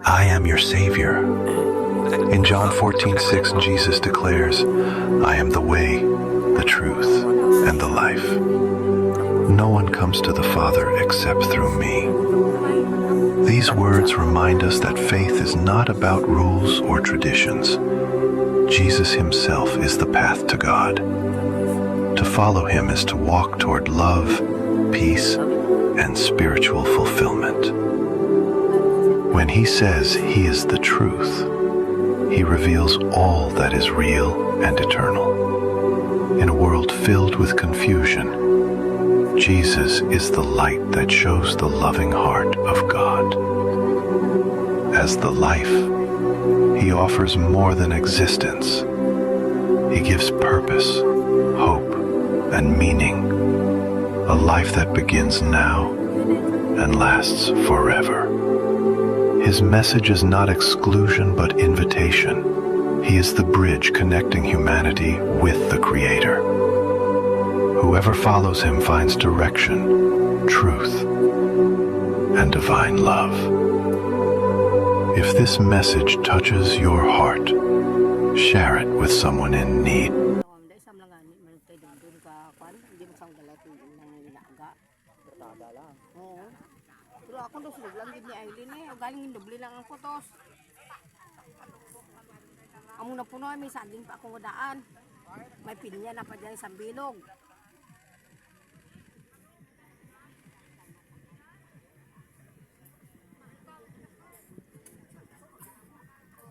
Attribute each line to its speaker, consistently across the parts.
Speaker 1: I am your Savior. In John 14:6, Jesus declares, I am the way, the truth, and the life. No one comes to the Father except through me. These words remind us that faith is not about rules or traditions. Jesus himself is the path to God. To follow him is to walk toward love, peace, and spiritual fulfillment. When he says he is the truth, he reveals all that is real and eternal. In a world filled with confusion, Jesus is the light that shows the loving heart of God. As the life, he offers more than existence. He gives purpose, hope, and meaning, a life that begins now and lasts forever. His message is not exclusion but invitation. He is the bridge connecting humanity with the Creator. Whoever follows him finds direction, truth, and divine love. If this message touches your heart, share it with someone in need.
Speaker 2: Pero ako daw sulog lang din ni Aileen galing doble lang ang putos. Amo na puno may saging pa akong daan. May pinya na pa diyan sa bilog.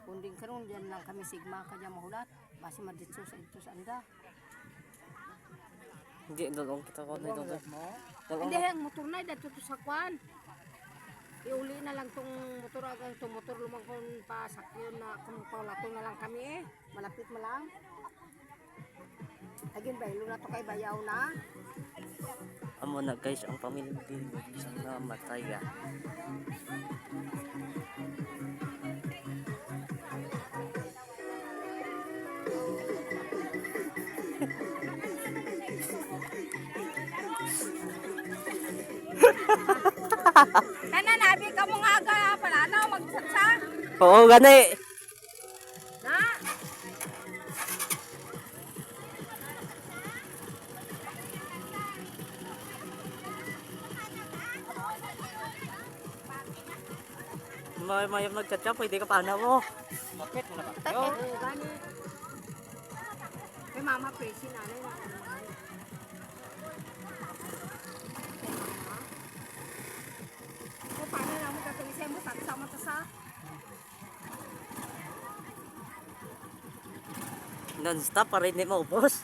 Speaker 2: Kunding karon diyan lang kami sigma kadya mahulat. Basi maditso sa ito sa anda.
Speaker 3: Hindi doon kita ko dito.
Speaker 2: Hindi ang motor na dito sa kwan. Iuli na lang tong motor agang tong motor lumangkon pa sakyon na kung palato na lang kami malapit mo lang. Agin baylo na to kay bayaw na.
Speaker 3: Amo na guys ang pamilya dito sa namatay ya.
Speaker 2: Kana nabi ka mo nga aga pala na magsatsa.
Speaker 3: Oo gani.
Speaker 2: Na.
Speaker 3: May magchat-chat pwede ka paana mo.
Speaker 2: Bakit mo na ba? Yo, gani. May mama presi nanay na. Paano naman katulisin mo sama ta sa
Speaker 3: Non-stop para hindi maubos.